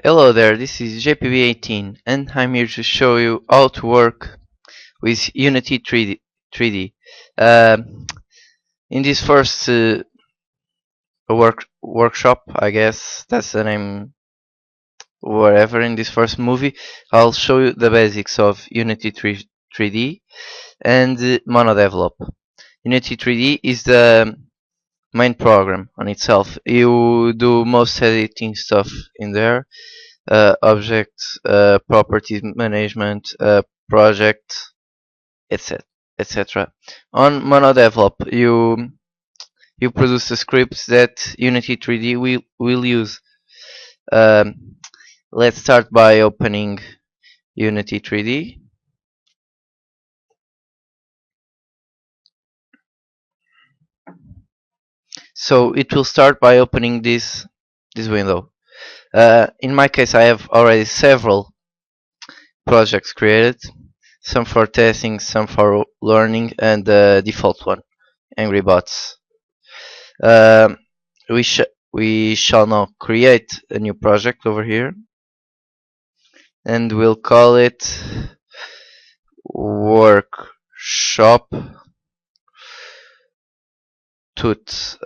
Hello there, this is JPB18 and I'm here to show you how to work with Unity 3D. Um, in this first workshop, I guess that's the name, wherever in this first movie, I'll show you the basics of Unity 3D and MonoDevelop. Unity 3D is the main program on itself. You do most editing stuff in there. Objects, property management, project, etc. etc. On MonoDevelop, you produce the scripts that Unity 3D will use. Um, let's start by opening Unity 3D. So it will start by opening this window. In my case, I have already several projects created, some for testing, some for learning, and the default one, Angry Bots. Um, we shall now create a new project over here, and we'll call it Workshop Toots.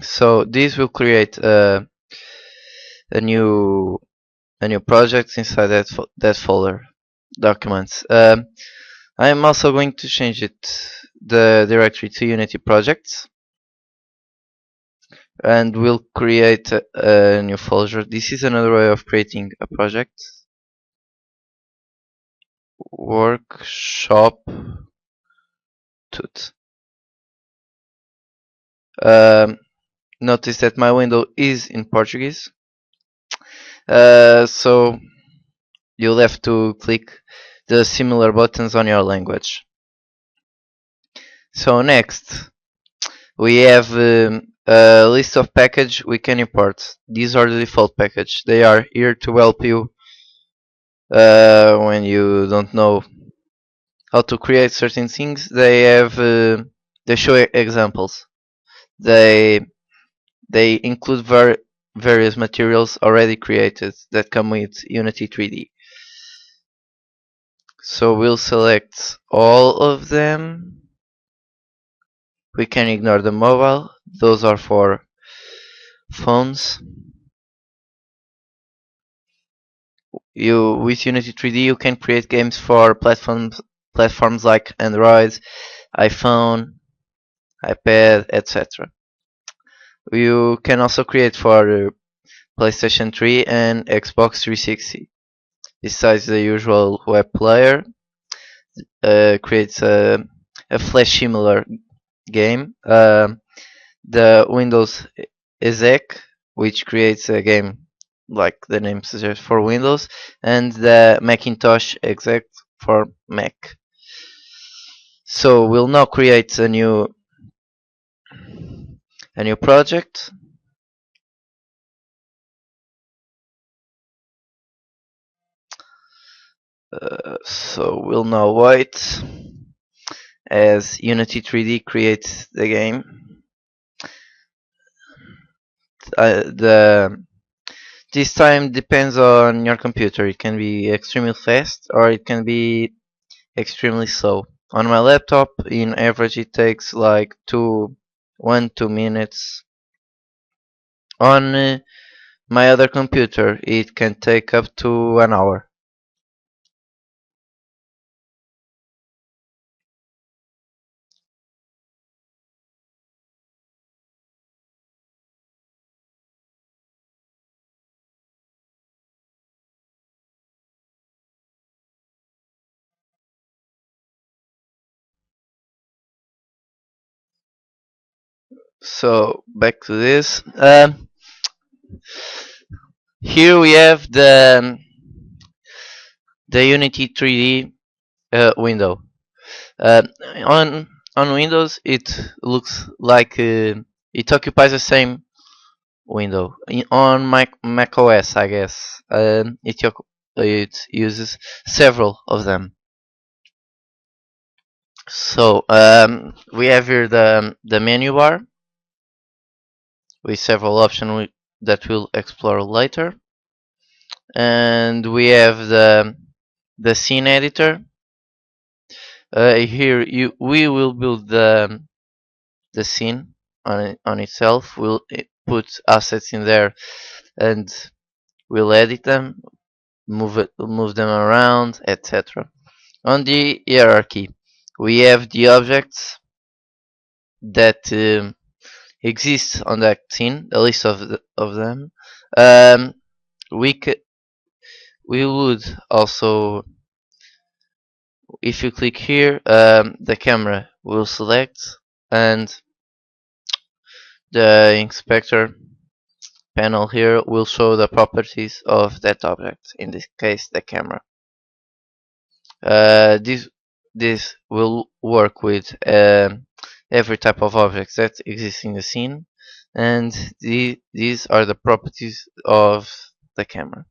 So this will create a new project inside that folder, documents. I am also going to change the directory to Unity projects, and we'll create a new folder. This is another way of creating a project. Workshop Tut. Notice that my window is in Portuguese, so you'll have to click the similar buttons on your language. So next, we have a list of packages we can import. These are the default package. They are here to help you when you don't know how to create certain things. They show examples. They include various materials already created that come with Unity 3D. So we'll select all of them. We can ignore the mobile. Those are for phones. With Unity 3D you can create games for platforms like Android, iPhone, iPad, etc. You can also create for PlayStation 3 and Xbox 360. Besides the usual web player, creates a Flash similar game. The Windows exec, which creates a game like the name suggests for Windows, and the Macintosh exec for Mac. So we'll now create a new project. So we'll now wait as Unity 3D creates the game. This time depends on your computer. It can be extremely fast or it can be extremely slow. On my laptop, in average, it takes like 2 minutes. On my other computer, it can take up to an hour. So back to this. Here we have the Unity 3D window. Uh, on Windows, it looks like it occupies the same window. On Mac OS, I guess, it uses several of them. So we have here the menu bar with several options that we'll explore later. And we have the scene editor. Here we will build the scene on itself. We'll put assets in there and we'll edit them, move them around, etc. On the hierarchy, we have the objects that exist on that scene, a list of them. Um, we we would also, if you click here, the camera will select, and the inspector panel here will show the properties of that object, in this case the camera. This will work with every type of object that exists in the scene, and these are the properties of the camera.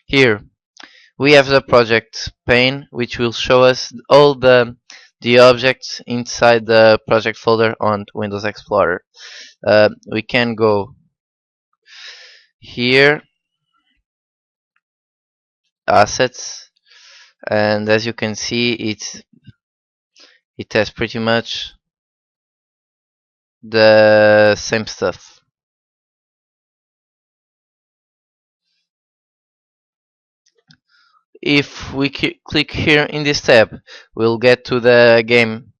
Here we have the project pane, which will show us all the objects inside the project folder on Windows Explorer. We can go here, assets, and as you can see, it has pretty much the same stuff. If we click here in this tab, we'll get to the game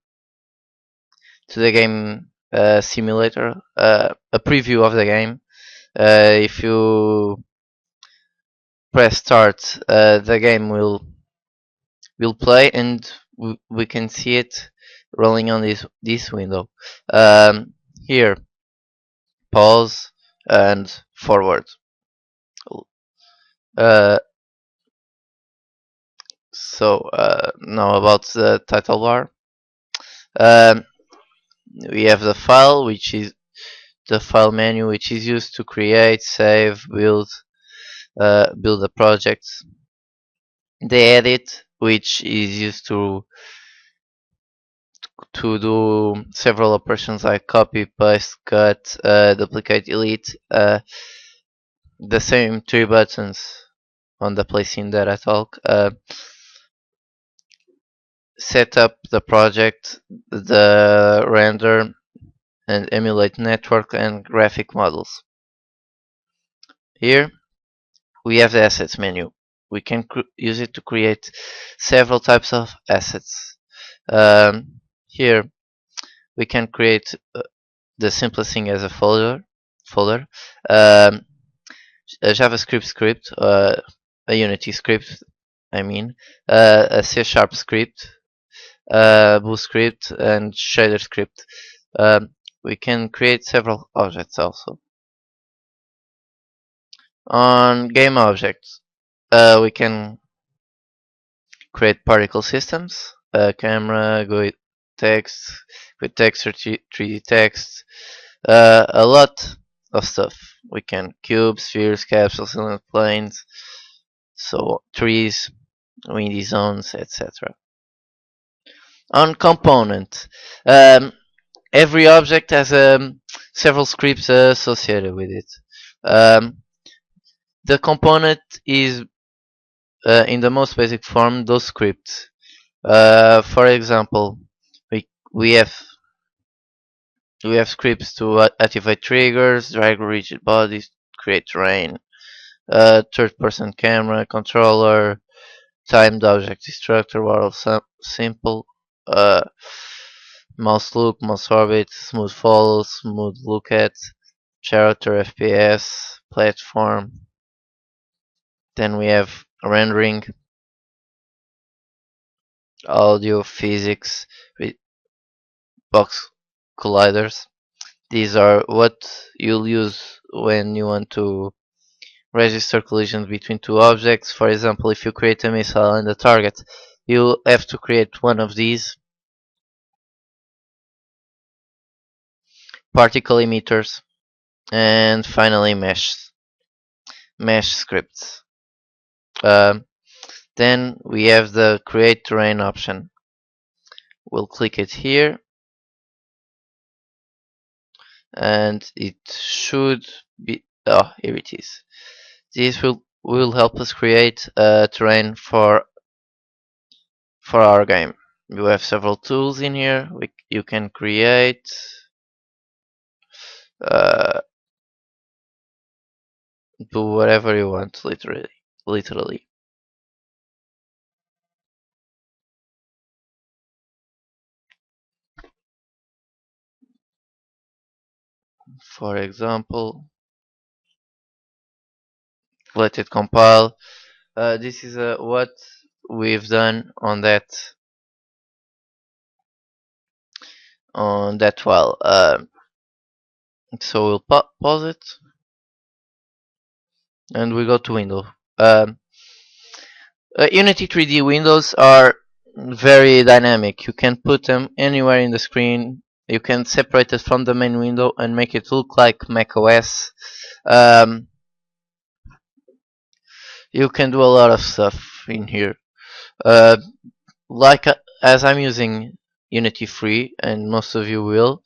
simulator, a preview of the game. If you press start, the game will play, and we can see it rolling on this window. Here, pause and forward. Uh, Now about the title bar. Um, we have the file, which is the file menu, which is used to create, save, build a project. The edit, which is used to do several operations like copy, paste, cut, duplicate, delete. The same three buttons on the place in data talk. Set up the project, the render, and emulate network and graphic models. Here we have the assets menu. We can use it to create several types of assets. Here we can create the simplest thing as a folder, a JavaScript script, a Unity script, a C# script, Boo script, and shader script. We can create several objects also. On game objects, we can create particle systems, camera, GUI text, with text or 3D text, a lot of stuff. We can cubes, spheres, capsules, cylinder planes, so trees, windy zones, etc. On component, every object has several scripts associated with it. The component is in the most basic form those scripts. For example, we have scripts to activate triggers, drag rigid bodies, create terrain, third-person camera, controller, timed object destructor, while simple, mouse look, mouse orbit, smooth follow, smooth look at, character, FPS, platform. Then we have rendering, audio, physics, with box colliders. These are what you'll use when you want to register collisions between two objects. For example, if you create a missile and a target, you have to create one of these. Particle emitters, and finally mesh scripts. Then we have the create terrain option. We'll click it here, and it should Oh, here it is. This will help us create a terrain for our game. You have several tools in here. You can create. Uh, do whatever you want, literally. For example, let it compile. This is what we've done on that file. So we'll pause it and we go to window. Um, Unity 3D windows are very dynamic. You can put them anywhere in the screen. You can separate it from the main window and make it look like macOS. Um, you can do a lot of stuff in here. Uh, like as I'm using Unity free, and most of you will,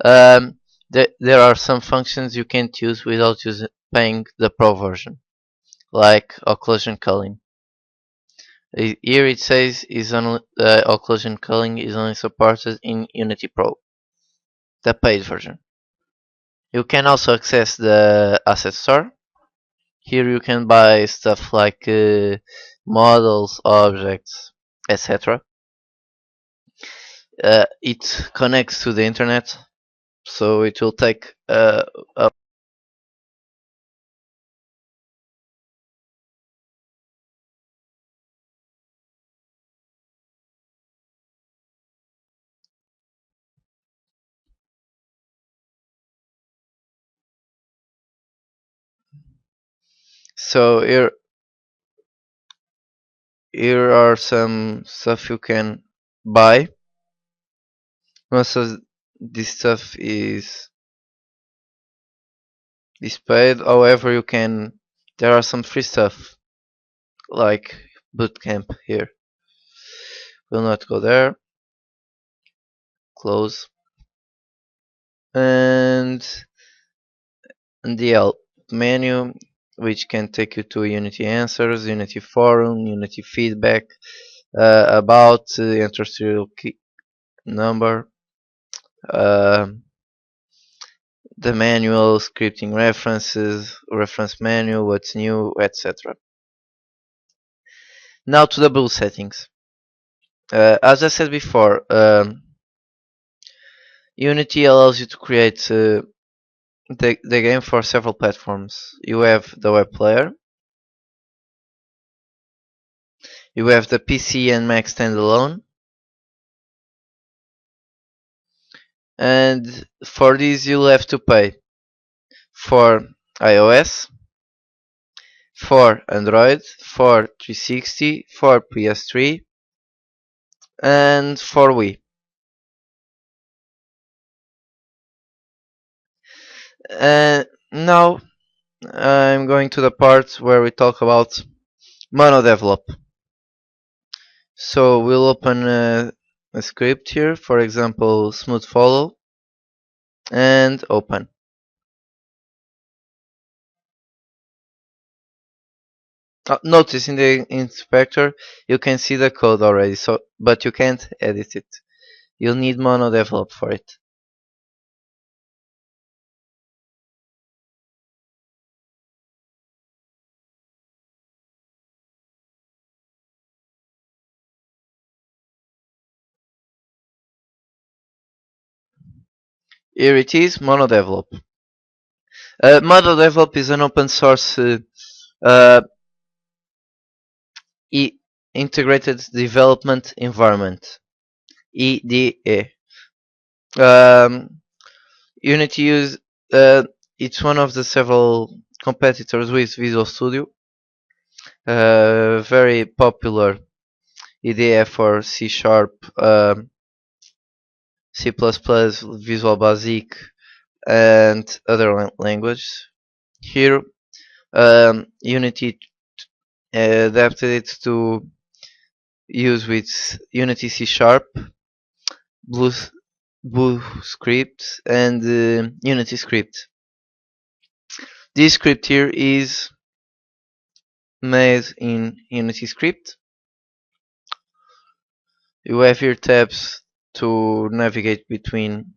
um, there are some functions you can't use without paying the Pro version, like occlusion culling. Here it says is only occlusion culling is only supported in Unity Pro, the paid version. You can also access the asset store. Here you can buy stuff like models, objects, etc. It connects to the internet, so it will take a so here are some stuff you can buy. Most of this stuff is paid. However, you can there are some free stuff like bootcamp here. Will not go there. Close. And the help menu, which can take you to Unity Answers, Unity Forum, Unity Feedback, about enter serial key number, uh, the manual, scripting references, reference manual, what's new, etc. Now to the build settings. As I said before, Unity allows you to create the game for several platforms. You have the web player, you have the PC and Mac standalone, and for these you'll have to pay for iOS, for Android, for 360, for PS3, and for Wii. Now I'm going to the part where we talk about MonoDevelop. So we'll open a script here, for example, smooth follow, and open. Notice in the inspector you can see the code already, so but you can't edit it. You'll need MonoDevelop for it. Here it is, MonoDevelop. MonoDevelop is an open source uh, integrated development environment, EDE. Um, Unity use it's one of the several competitors with Visual Studio. Very popular IDE for C Sharp, C++, Visual Basic, and other languages. Here, Unity adapted it to use with Unity C Sharp, Blue, Blue Script, and Unity Script. This script here is made in Unity script. You have here tabs to navigate between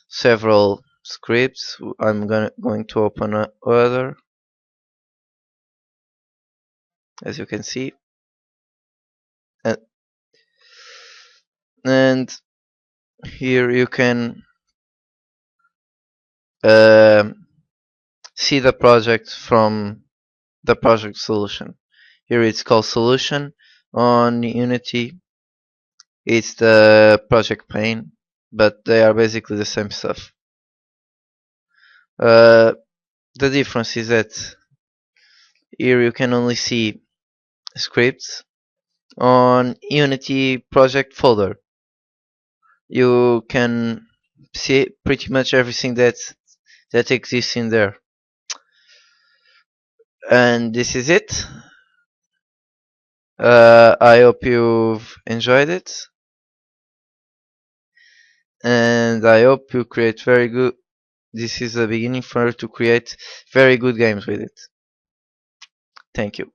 several scripts. I'm going to open other, as you can see, and, and here you can see the project from the project solution. Here it's called solution. On Unity it's the project pane, but they are basically the same stuff. Uh, the difference is that here you can only see scripts. On Unity project folder you can see pretty much everything that exists in there. And this is it. I hope you've enjoyed it, and I hope you create very good. This is the beginning for you to create very good games with it. Thank you.